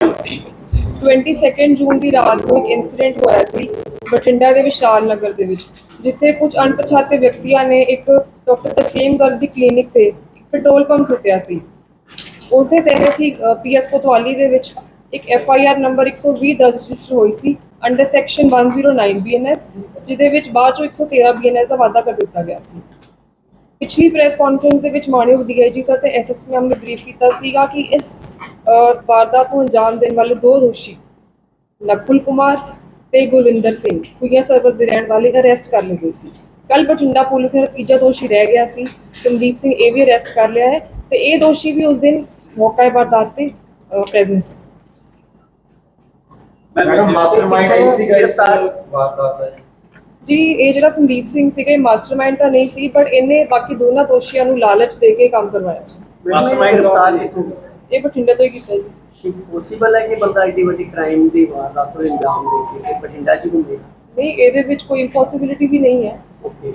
22 ਜੂਨ ਦੀ ਰਾਤ ਨੂੰ ਇੱਕ ਇਨਸੀਡੈਂਟ ਹੋਇਆ ਸੀ ਬਠਿੰਡਾ ਦੇ ਵਿਸ਼ਾਲ ਨਗਰ ਦੇ ਵਿੱਚ, ਜਿੱਥੇ ਕੁਝ ਅਣਪਛਾਤੇ ਵਿਅਕਤੀਆਂ ਨੇ ਇੱਕ ਡਾਕਟਰ ਤਰਸੇਮ ਗਰਗ ਦੀ ਕਲੀਨਿਕ ਤੇ ਇੱਕ ਪੈਟਰੋਲ ਪੰਪ ਸੁੱਟਿਆ ਸੀ। ਉਸ ਦੇ ਤਹਿਤ ਹੀ ਪੀਐਸ ਕੋਤਵਾਲੀ ਦੇ ਵਿੱਚ ਇੱਕ FIR ਨੰਬਰ 120 ਦਰਜ ਰਜਿਸਟਰ ਹੋਈ ਸੀ ਅੰਡਰ ਸੈਕਸ਼ਨ 109 BNS, ਜਿਹਦੇ ਵਿੱਚ ਬਾਅਦ ਚੋਂ 113 BNS ਦਾ ਵਾਧਾ ਕਰ ਦਿੱਤਾ ਗਿਆ ਸੀ। ਪਿਛਲੀ ਪ੍ਰੈਸ ਕਾਨਫਰੰਸ ਦੇ ਵਿੱਚ ਮਾਨਯੋਗ DIG ਸਰ ਤੇ SSP ਮੈਮ ਨੇ ਬਰੀਫ ਕੀਤਾ ਸੀਗਾ ਕਿ ਇਸ ਵਾਰਦਾਤ ਨੂੰ ਅੰਜਾਮ ਦੇਣ ਵਾਲੇ ਦੋ ਦੋਸ਼ੀ ਨਕੁਲ ਕੁਮਾਰ ਤੇ ਗੁਰਵਿੰਦਰ ਸਿੰਘ ਖੁਈਆ ਸਰਵਰ ਦੇ ਰਹਿਣ ਵਾਲੇ ਅਰੈਸਟ ਕਰ ਲਏ ਗਏ ਸੀ। ਕੱਲ ਬਠਿੰਡਾ ਪੁਲਿਸ ਨੇ ਤੀਜਾ ਦੋਸ਼ੀ ਰਹਿ ਗਿਆ ਸੀ ਸੰਦੀਪ ਸਿੰਘ, ਇਹ ਵੀ ਅਰੈਸਟ ਕਰ ਲਿਆ ਹੈ ਤੇ ਇਹ ਦੋਸ਼ੀ ਵੀ ਉਸ ਦਿਨ ਮੌਕਾ ਵਾਰਦਾਤ ਤੇ ਪ੍ਰੈਜ਼ੈਂਟ ਸੀ। ਮੈਡਮ ਮਾਸਟਰਮਾਈਂਡ ਆਈ ਸੀਗਾ ਇਸ ਵਾਰਦਾਤ ਦਾ ਜੀ, ਇਹ ਜਿਹੜਾ ਸੰਦੀਪ ਸਿੰਘ ਸੀਗਾ ਮਾਸਟਰਮਾਈਂਡ ਤਾਂ ਨਹੀਂ ਸੀ, ਬਟ ਇਹਨੇ ਬਾਕੀ ਦੋਨਾਂ ਦੋਸ਼ੀਆਂ ਨੂੰ ਲਾਲਚ ਦੇ ਕੇ ਕੰਮ ਕਰਵਾਇਆ ਸੀ। ਮਾਸਟਰਮਾਈਂਡ ਇਹ ਬਠਿੰਡਾ ਤੋਂ ਹੀ ਕੀਤਾ ਜੀ। ਪੋਸੀਬਲ ਹੈ ਕਿ ਬੰਦਾ ਇੱਡੀ ਵੱਡੀ ਕ੍ਰਾਈਮ ਦੀ ਵਾਰਦਾਤ ਨੂੰ ਅੰਜਾਮ ਦੇ ਕੇ ਬਠਿੰਡਾ 'ਚ ਘੁੰਮੇ? ਨਹੀਂ, ਇਹਦੇ ਵਿੱਚ ਕੋਈ ਇੰਪੋਸੀਬਿਲਿਟੀ ਵੀ ਨਹੀਂ ਹੈ।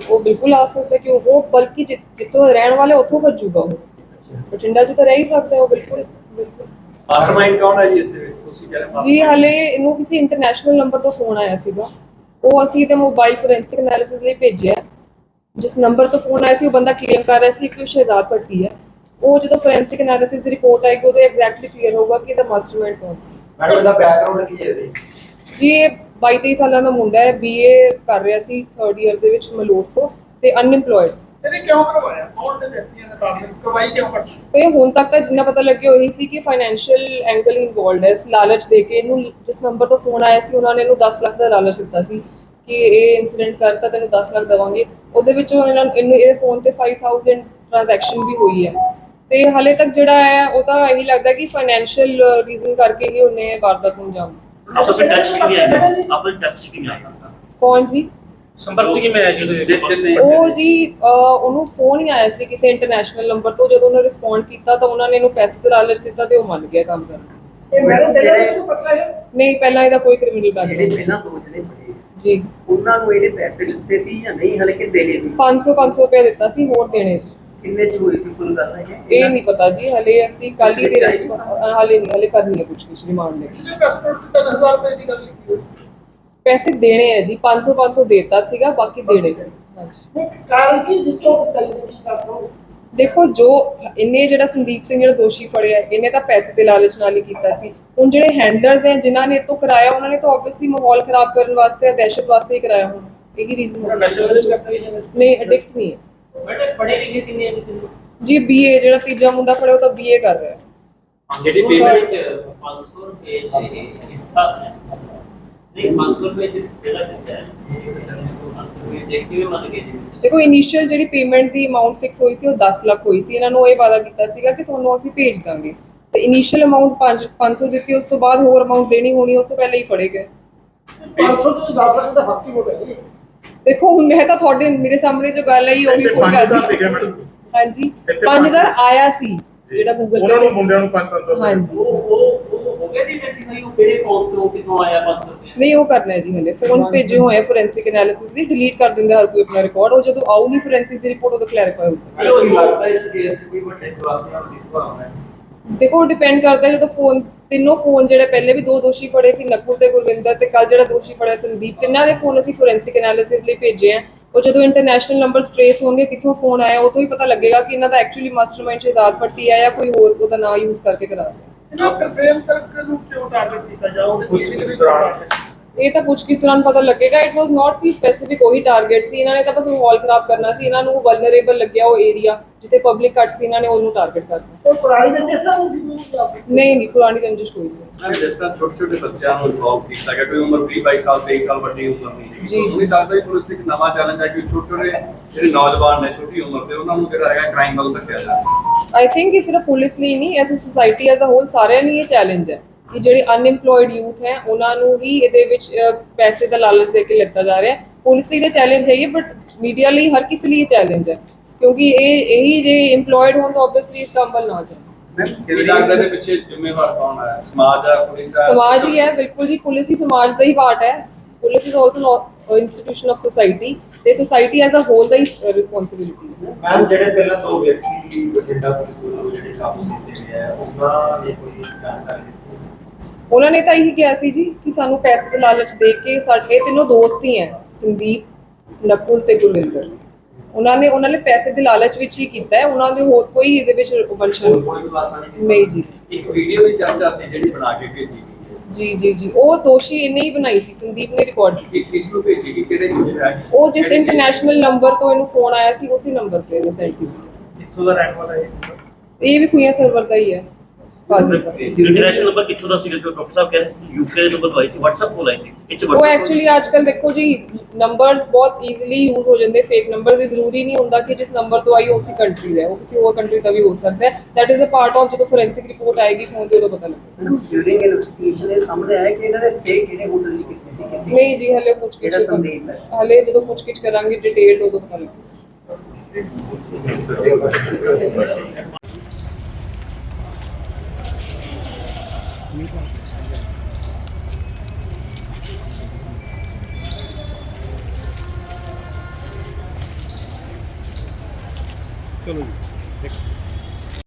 ਉਹ ਬਿਲਕੁਲ ਆ ਸਕਦਾ ਕਿ ਉਹ ਬਲਕਿ ਜਿੱਥੋਂ ਰਹਿਣ ਵਾਲੇ ਉੱਥੋਂ ਭੱਜੂਗਾ, ਉਹ ਬਠਿੰਡਾ 'ਚ ਤਾਂ ਰਹਿ ਹੀ ਸਕਦਾ ਉਹ। ਬਿਲਕੁਲ ਬਿਲਕੁਲ। ਮਾਸਟਰਮਾਈਂਡ ਕੌਣ ਹੈ ਜੀ ਇਸ ਵਿੱਚ? ਤੁਸੀਂ ਕਹਿ ਰਹੇ ਜੀ, ਹਾਲੇ ਇਹਨੂੰ ਕਿਸੇ ਇੰਟਰਨੈਸ਼ਨਲ ਨੰਬਰ ਤੋਂ ਫੋਨ ਆਇਆ ਸੀਗਾ, ਉਹ ਅਸੀਂ ਤੇ ਮੋਬਾਈਲ ਫੋਰੈਂਸਿਕ ਐਨਾਲਿਸਿਸ ਲਈ ਭੇਜਿਆ। ਜਿਸ ਨੰਬਰ ਤੋਂ ਫੋਨ ਆਇਆ ਸੀ ਉਹ ਬੰਦਾ ਕਲੇਮ ਕਰ ਰਿਹਾ ਸੀ ਕਿ ਉਹ ਸ਼ਹਿਜ਼ਾਦ ਭੱਟੀ ਹੈ। ਉਹ ਜਦੋਂ ਫੋਰੈਂਸਿਕ ਐਨਾਲਿਸਿਸ ਦੀ ਰਿਪੋਰਟ ਆਏਗੀ ਉਦੋਂ ਐਗਜ਼ੈਕਟਲੀ ਕਲੀਅਰ ਹੋਊਗਾ ਕਿ ਇਹਦਾ ਮਾਸਟਰਮਾਈਂਡ ਕੌਣ ਸੀ। ਮੈਡਮ ਇਹਦਾ ਬੈਕਗ੍ਰਾਉਂਡ ਕੀ ਹੈ ਇਹਦੀ? ਜੀ, ਇਹ 22-23 ਸਾਲਾਂ ਦਾ ਮੁੰਡਾ ਹੈ, BA ਕਰ ਰਿਹਾ ਸੀ 3rd ਈਅਰ ਦੇ ਵਿੱਚ ਮਲੋਟ ਤੋਂ ਤੇ ਅਨਇੰਪਲੋਇਡ। ਇਹਨੇ ਕਿਉਂ ਕਰਵਾਇਆ? ਕੌਣ ਦੇ ਵਿਅਕਤੀਆਂ ਨੇ ਬਾਤ ਕਰਵਾਈ ਕਿਉਂ ਕਰ? ਤੇ ਹੁਣ ਤੱਕ ਤਾਂ ਜਿੰਨਾ ਪਤਾ ਲੱਗਿਆ ਉਹੀ ਸੀ ਕਿ ਫਾਈਨੈਂਸ਼ੀਅਲ ਐਂਗਲ ਇਨਵੋਲਡ ਹੈ। ਲਾਲਚ ਦੇ ਕੇ ਇਹਨੂੰ ਜਿਸ ਨੰਬਰ ਤੋਂ ਫੋਨ ਆਇਆ ਸੀ ਉਹਨਾਂ ਨੇ ਇਹਨੂੰ 10 ਲੱਖ ਦਾ ਲਾਲਚ ਦਿੱਤਾ ਸੀ ਕਿ ਇਹ ਇਨਸੀਡੈਂਟ ਕਰਤਾ ਤੈਨੂੰ 10 ਲੱਖ ਦੇਵਾਂਗੇ। ਉਹਦੇ ਵਿੱਚ ਇਹਨੂੰ ਇਹ ਫੋਨ ਤੇ 5000 ਟ੍ਰਾਂਜੈਕਸ਼ਨ ਵੀ ਹੋਈ ਹੈ ਤੇ ਹਾਲੇ ਤੱਕ ਜਿਹੜਾ ਹੈ ਉਹ ਤਾਂ ਇਹੀ ਲੱਗਦਾ ਕਿ ਫਾਈਨੈਂਸ਼ੀਅਲ ਰੀਜ਼ਨ ਕਰਕੇ ਹੀ ਉਹਨੇ ਵਾਰਦਾਤ ਨੂੰ ਅੰਜਾਮ ਦਿੱਤਾ। आपस में टच की है, आपस टच की है। ਕੌਣ ਜੀ? ਸੰਪਰਕ ਕੀ ਮੈਂ ਜਦੋਂ ਉਹ ਜੀ ਉਹਨੂੰ ਫੋਨ ਹੀ ਆਇਆ ਸੀ ਕਿਸੇ ਇੰਟਰਨੈਸ਼ਨਲ ਨੰਬਰ ਤੋਂ। ਜਦੋਂ ਉਹਨੇ ਰਿਸਪੌਂਡ ਕੀਤਾ ਤਾਂ ਉਹਨਾਂ ਨੇ ਇਹਨੂੰ ਪੈਸੇ ਦਾ ਲਾਲਚ ਦਿੱਤਾ ਤੇ ਉਹ ਮੰਨ ਗਿਆ ਕੰਮ ਕਰਨ। ਇਹ ਮੈਡਮ ਪਹਿਲਾਂ ਤੋਂ ਪਤਾ ਹੈ? ਨਹੀਂ, ਪਹਿਲਾਂ ਇਹਦਾ ਕੋਈ ਕ੍ਰਿਮੀਨਲ ਜਿਹੜੇ ਬੈਕਗ੍ਰਾਉਂਡ ਪਹਿਲਾਂ ਦੋ ਜਿਹੜੇ ਫੜੇ ਜੀ। ਉਹਨਾਂ ਨੂੰ ਇਹਨੇ ਪੈਸੇ ਦਿੱਤੇ ਸੀ ਜਾਂ ਨਹੀਂ, ਹਲੇ ਕਿ ਦੇਣੇ ਸੀ? 500 ਰੁਪਏ ਦਿੱਤਾ ਸੀ, ਹੋਰ ਦੇਣੇ ਸੀ। ਕਿੰਨੇ ਚ ਹੋਈ ਸੀ ਕੁੱਲ ਗੱਲ ਹੈ? ਇਹ ਨਹੀਂ ਪਤਾ ਜੀ, ਹਲੇ ਅਸੀਂ ਕੱਲ ਹੀ ਦੇ ਹਲੇ ਨਹੀਂ, ਹਲੇ ਕਰਨੀ ਹੈ ਕੁਝ ਰਿਮਾਂਡ ਲੈ ਕੇ। ਪਿਛਲੇ ਪ੍ਰੈਸ ਨੋਟ ਤੇ 3000 ਰੁਪਏ ਦੀ ਗੱਲ ਲਿਖੀ ਹੋਈ ਸੀ। ਪੈਸੇ ਦੇਣੇ ਹੈ ਜੀ, 500 ਦੇਤਾ ਸੀਗਾ, ਬਾਕੀ ਦੇਣੇ ਸੀ। ਹਾਂਜੀ, ਇਹ ਕਾਰਨ ਕੀ ਜਿੱਤੋਂ ਤਲਬ ਕੀ ਕਰਦਾ? ਦੇਖੋ ਜੋ ਇਹਨੇ ਜਿਹੜਾ ਸੰਦੀਪ ਸਿੰਘ ਜਿਹੜਾ ਦੋਸ਼ੀ ਫੜਿਆ ਇਹਨੇ ਤਾਂ ਪੈਸੇ ਤੇ ਲਾਲਚ ਨਾਲ ਹੀ ਕੀਤਾ ਸੀ। ਹੁਣ ਜਿਹੜੇ ਹੈਂਡਲਰਸ ਹੈ ਜਿਨ੍ਹਾਂ ਨੇ ਇਹ ਤੋਂ ਕਰਾਇਆ ਉਹਨਾਂ ਨੇ ਤਾਂ ਆਬਵੀਅਸਲੀ ਮਾਹੌਲ ਖਰਾਬ ਕਰਨ ਵਾਸਤੇ, ਦਹਿਸ਼ਤ ਵਾਸਤੇ ਹੀ ਕਰਾਇਆ ਹੋਣਾ। ਇਹੀ ਰੀਜ਼ਨ ਹੋ ਸਕਦਾ। ਨਹੀਂ, ਐਡਿਕਟ ਨਹੀਂ ਹੈ। बेटे पढ़े लिखे कितने हैं? ਜੀ BA ਜਿਹੜਾ ਤੀਜਾ ਮੁੰਡਾ ਫੜਿਆ ਉਹ ਤਾਂ BA ਕਰ ਰਿਹਾ। ਜਿਹੜੀ ਪੇਮੈਂਟ 500 रुपए नहीं 500 रुपए जगह देता है 500 रुपए चेक भी मान के ਦੇਖੋ ਇਨੀਸ਼ੀਅਲ ਜਿਹੜੀ ਪੇਮੈਂਟ ਦੀ ਅਮਾਉਂਟ ਫਿਕਸ ਹੋਈ ਸੀ ਉਹ 10 ਲੱਖ ਹੋਈ ਸੀ। ਇਹਨਾਂ ਨੂੰ ਇਹ ਵਾਅਦਾ ਕੀਤਾ ਸੀਗਾ ਕਿ ਤੁਹਾਨੂੰ ਅਸੀਂ ਭੇਜ ਦਾਂਗੇ ਤੇ ਇਨੀਸ਼ੀਅਲ ਅਮਾਉਂਟ 500 ਦਿੱਤੀ, ਉਸ ਤੋਂ ਬਾਅਦ ਹੋਰ ਅਮਾਉਂਟ ਦੇਣੀ ਹੋਣੀ, ਉਸ ਤੋਂ ਪਹਿਲਾਂ ਹੀ ਫੜੇ ਗਏ। 500 ਤੋਂ 10 ਲੱਖ ਦਾ ਫਰਕ ਹੀ ਹੋ ਗਿਆ ਜੀ। ਦੇਖੋ ਹੁਣ ਮੈਂ ਤਾਂ ਤੁਹਾਡੇ ਮੇਰੇ ਸਾਹਮਣੇ ਜੋ ਗੱਲ ਆਈ ਉਹੀ ਫੋਨ ਕਰਦੀ। ਹਾਂਜੀ, 5000 ਆਇਆ ਸੀ ਜਿਹੜਾ ਗੂਗਲ ਉਹਨਾਂ ਨੂੰ ਤੇ। ਮੁੰਡਿਆਂ ਨੂੰ 500 ਹਾਂਜੀ, वो हो गया नहीं आइडेंटिफाई वो केड़े पोस्ट तो कितों आया 500 रुपए? ਨਹੀਂ ਉਹ ਕਰਨਾ ਹੈ ਜੀ। ਹਲੇ ਫੋਨਸ ਭੇਜੇ ਹੋਏ ਫੋਰੈਂਸਿਕ ਐਨਾਲਿਸਿਸ ਲਈ, ਡਿਲੀਟ ਕਰ ਦਿੰਦਾ ਹਰ ਕੋਈ ਆਪਣਾ ਰਿਕਾਰਡ। ਉਹ ਜਦੋਂ ਆਊਗੀ ਫੋਰੈਂਸਿਕ ਦੀ ਰਿਪੋਰਟ ਉਦੋਂ ਕਲੈਰੀਫਾਈ ਹੋ ਜਾਏਗਾ। ਮੈਨੂੰ ਲੱਗਦਾ ਇਸ ਕੇਸ 'ਚ ਕੋਈ ਵੱਡੇ ਖੁਲਾਸੇ ਹੋਣ ਦੀ ਸੰਭਾਵਨਾ ਹੈ। ਦੇਖੋ ਡਿਪੈਂਡ ਕਰਦਾ ਜਦੋਂ ਫੋਨ ਤਿੰਨੋਂ ਫੋਨ ਜਿਹੜੇ ਪਹਿਲੇ ਵੀ ਦੋ ਦੋਸ਼ੀ ਫੜੇ ਸੀ ਨਕੁਲ ਤੇ ਗੁਰਵਿੰਦਰ ਤੇ ਕੱਲ ਜਿਹੜਾ ਦੋਸ਼ੀ ਫੜਿਆ ਸੰਦੀਪ, ਤਿੰਨਾਂ ਦੇ ਫੋਨ ਅਸੀਂ ਫੋਰੈਂਸਿਕ ਐਨਾਲਿਸਿਸ ਲਈ ਭੇਜੇ ਆ। ਉਹ ਜਦੋਂ ਇੰਟਰਨੈਸ਼ਨਲ ਨੰਬਰਸ ਟ੍ਰੇਸ ਹੋਣਗੇ ਕਿੱਥੋਂ ਫੋਨ ਆਇਆ ਉਦੋਂ ਹੀ ਪਤਾ ਲੱਗੇਗਾ ਕਿ ਇਹਨਾਂ ਦਾ ਐਕਚੁਅਲੀ ਮਾਸਟਰਮਾਈਂਡ ਸ਼ਹਿਜ਼ਾਦ ਭੱਟੀ ਹੈ ਜਾਂ ਕੋਈ ਹੋਰ ਉਹਦਾ ਨਾਮ ਯੂਜ਼ ਕਰਕੇ ਕਰਾ ਰਿਹਾ। ਇਹਨਾਂ ਤਰਸੇਮ ਗਰਗ ਨੂੰ ਕਿਉਂ ਟਾਰਗੇਟ ਕੀਤਾ ਜਾਊਗਾ? ਕਿਸੇ ਵੀ ਦੌਰਾਨ ਇਹ ਤਾਂ ਪੁੱਛਗਿੱਛ ਦੌਰਾਨ ਪਤਾ ਲੱਗੇਗਾ। It was not Ki specific ਉਹੀ ਟਾਰਗੇਟ ਸੀ। ਇਹਨਾਂ ਨੇ ਤਾਂ ਬਸ ਮਾਹੌਲ ਖਰਾਬ ਕਰਨਾ ਸੀ। ਇਹਨਾਂ ਨੂੰ ਵਲਨਰੇਬਲ ਲੱਗਿਆ ਉਹ ਏਰੀਆ ਜਿੱਥੇ ਪਬਲਿਕ ਘੱਟ ਸੀ, ਇਹਨਾਂ ਨੇ ਉਹਨੂੰ ਟਾਰਗੇਟ ਕਰਤਾ। ਕੋਈ ਪੁਰਾਣੀ ਦੇ ਜੈਸਾ ਨਹੀਂ ਸੀ। ਨਹੀਂ, ਪੁਰਾਣੀ ਰੰਜਿਸ਼ ਕੋਈ ਨਹੀਂ। ਜਿਸ ਤਰ੍ਹਾਂ ਛੋਟੇ ਛੋਟੇ ਬੱਚਿਆਂ ਨੂੰ ਇਨਵੋਲਵ ਕੀਤਾ ਗਿਆ, ਕੋਈ ਉਮਰ 20-22 ਸਾਲ 23 ਸਾਲ ਵੱਡੀ ਉਮਰ ਨਹੀਂ ਹੈਗੀ। ਜੀ, ਜੀ। ਉਹੀ ਲੱਗਦਾ ਕਿ ਪੁਲਿਸ ਦੀ ਇੱਕ ਨਵਾਂ ਚੈਲੰਜ ਹੈ ਕਿ ਛੋਟੇ ਛੋਟੇ ਜਿਹੜੇ ਨੌਜਵਾਨ ਨੇ ਛੋਟੀ ਉਮਰ ਦੇ ਉਹਨਾਂ ਨੂੰ ਜਿਹੜਾ ਹੈਗਾ ਕ੍ਰਾਈਮ ਵੱਲ ਧੱਕਿਆ ਜਾਵੇ। ਆਈ ਥਿੰਕ ਇਹ ਸਿਰਫ ਪੁਲਿਸ ਲਈ ਨਹੀਂ, as a society as a whole ਸਾਰਿਆਂ ਲਈ ਇਹ ਚੈਲੰਜ ਹੈ ਕਿ ਜਿਹੜੇ ਅਨਇੰਪਲੋਇਡ ਯੂਥ ਹੈ ਉਹਨਾਂ ਨੂੰ ਹੀ ਇਹਦੇ ਵਿੱਚ ਪੈਸੇ ਦਾ ਲਾਲਚ ਦੇ ਕੇ ਲਿੱਤਾ ਜਾ ਰਿਹਾ। ਪੁਲਿਸ ਲਈ ਤਾਂ ਚੈਲੰਜ ਹੈ ਇਹ, ਬਟ ਮੀਡੀਆ ਲਈ ਹਰ ਕਿਸੇ ਲਈ ਇਹ ਚੈਲੰਜ ਹੈ ਕਿਉਂਕਿ ਇਹੀ ਜੇ ਇੰਪਲੋਇਡ ਹੋਣ ਤਾਂ ਆਬਵੀਅਸਲੀ ਇਸ ਕੰਮ ਵੱਲ ਨਾ ਜਾਣ। ਕਿਵੇਂ ਲੱਗਦਾ ਦੇ ਪਿੱਛੇ ਜ਼ਿੰਮੇਵਾਰ ਕੌਣ ਹੈ? ਸਮਾਜ ਹੈ, ਪੁਲਿਸ ਹੈ? ਸਮਾਜ ਹੀ ਹੈ, ਬਿਲਕੁਲ ਜੀ। ਪੁਲਿਸ ਵੀ ਸਮਾਜ ਦਾ ਹੀ ਪਾਰਟ ਹੈ। Police is also institution of society ਤੇ ਸੋਸਾਇਟੀ ਐਜ਼ ਅ ਹੋਲ ਦਾ ਹੀ ਰਿਸਪੌਂਸਿਬਿਲਿਟੀ ਹੈ। ਮੈਮ ਜਿਹੜੇ ਪਹਿਲਾਂ ਦੋ ਵਿਅਕਤੀ ਬਠਿੰਡਾ ਪੁਲਿਸ ਵੱਲੋਂ ਜਿਹੜੇ ਕਾਬੂ ਕੀਤੇ ਗਏ ਆ ਉਹਨਾਂ ਨੇ ਕੋਈ ਜਾਣਕਾਰੀ ਦਿੱਤੀ? ਉਹਨਾਂ ਨੇ ਤਾਂ ਇਹੀ ਕਿਹਾ ਸੀ ਜੀ ਕਿ ਸਾਨੂੰ ਪੈਸੇ ਦੇ ਲਾਲਚ ਦੇ ਕੇ, ਸਾਡੇ ਤਿੰਨੋਂ ਦੋਸਤ ਹੀ ਹੈ, ਸੰਦੀਪ, ਨਕੁਲ ਤੇ ਗੁਰਵਿੰਦਰ। ਉਹਨਾਂ ਨੇ ਪੈਸੇ ਦੇ ਲਾਲਚ ਵਿੱਚ ਹੀ ਕੀਤਾ ਹੈ, ਉਹਨਾਂ ਦੇ ਹੋਰ ਕੋਈ ਇਹਦੇ ਵਿੱਚ ਵੰਸ਼ਣ ਨਹੀਂ ਜੀ। ਇੱਕ ਵੀਡੀਓ ਦੀ ਚਰਚਾ ਸੀ ਜਿਹੜੀ ਬਣਾ ਕੇ ਭੇਜੀ ਗਈ ਹੈ ਜੀ ਉਹ ਦੋਸ਼ੀ ਇਹਨੇ ਹੀ ਬਣਾਈ ਸੀ, ਸੰਦੀਪ ਨੇ ਰਿਕਾਰਡ ਕੀਤੀ। ਕਿਸ ਨੂੰ ਭੇਜੀ ਗਈ, ਕਿਹੜੇ ਕੁਝ ਹੈ ਉਹ ਜਿਸ ਇੰਟਰਨੈਸ਼ਨਲ ਨੰਬਰ ਤੋਂ ਇਹਨੂੰ ਫੋਨ ਆਇਆ ਸੀ ਉਸੇ ਨੰਬਰ ਤੇ ਇਹਨੇ ਸੈਂਡ ਕੀਤਾ। ਕਿੱਥੋਂ ਦਾ ਰਹਿਣ ਵਾਲਾ ਹੈ? ਇਹ ਵੀ ਖੁਈਆਂ ਸਰਵਰ ਦਾ ਹੀ ਹੈ, ਫਾਜ਼ਿਲਕਾ। ਇੰਟਰਨੈਸ਼ਨਲ ਨੰਬਰ ਕਿੱਥੋਂ ਦਾ ਸੀਗਾ? ਜੋ ਡਾਕਟਰ ਸਾਹਿਬ ਕਹਿ ਰਹੇ ਸੀ ਯੂਕੇ ਨੰਬਰ ਤੋਂ ਆਈ ਸੀ, WhatsApp ਕੋਲ ਆਈ ਸੀ। ਇਹ 'ਚ ਉਹ WhatsApp ਐਕਚੁਅਲੀ ਅੱਜ ਕੱਲ ਦੇਖੋ ਜੀ, ਨੰਬਰਸ ਬਹੁਤ ਈਜ਼ੀਲੀ ਯੂਜ਼ ਹੋ ਜਾਂਦੇ, ਫੇਕ ਨੰਬਰਸ। ਇਹ ਜ਼ਰੂਰੀ ਨਹੀਂ ਹੁੰਦਾ ਕਿ ਜਿਸ ਨੰਬਰ ਤੋਂ ਆਈ ਉਸੇ ਕੰਟਰੀ ਦਾ ਹੈ, ਉਹ ਕਿਸੇ ਹੋਰ ਕੰਟਰੀ ਦਾ ਵੀ ਹੋ ਸਕਦਾ ਹੈ। That is a part of ਜਦੋਂ ਫੋਰੈਂਸਿਕ ਰਿਪੋਰਟ ਆਏਗੀ ਫੋਨ ਤੇ ਉਦੋਂ ਪਤਾ ਲੱਗੇਗਾ। ਡਿਊਰਿੰਗ ਇਨਵੈਸਟੀਗੇਸ਼ਨ ਇਹ ਸਾਹਮਣੇ ਆਇਆ ਕਿ ਇਹਨਾਂ ਨੇ ਸਟੇ ਕਿਹੜੇ ਹੋਟਲ 'ਚ ਕੀਤੀ ਸੀ, ਕਿੱਥੇ? ਨਹੀਂ ਜੀ, ਹਲੇ ਪੁੱਛਗਿੱਛ ਜਿਹੜਾ ਸੰਦੀਪ ਹੈ। ਹਲੇ ਜਦੋਂ ਪੁੱਛਗਿੱਛ ਕਰਾਂਗੇ ਡਿਟੇਲਡ ਉਦੋਂ ਪਤਾ ਲੱਗੇਗਾ। ਚਲੋ ਜੀ।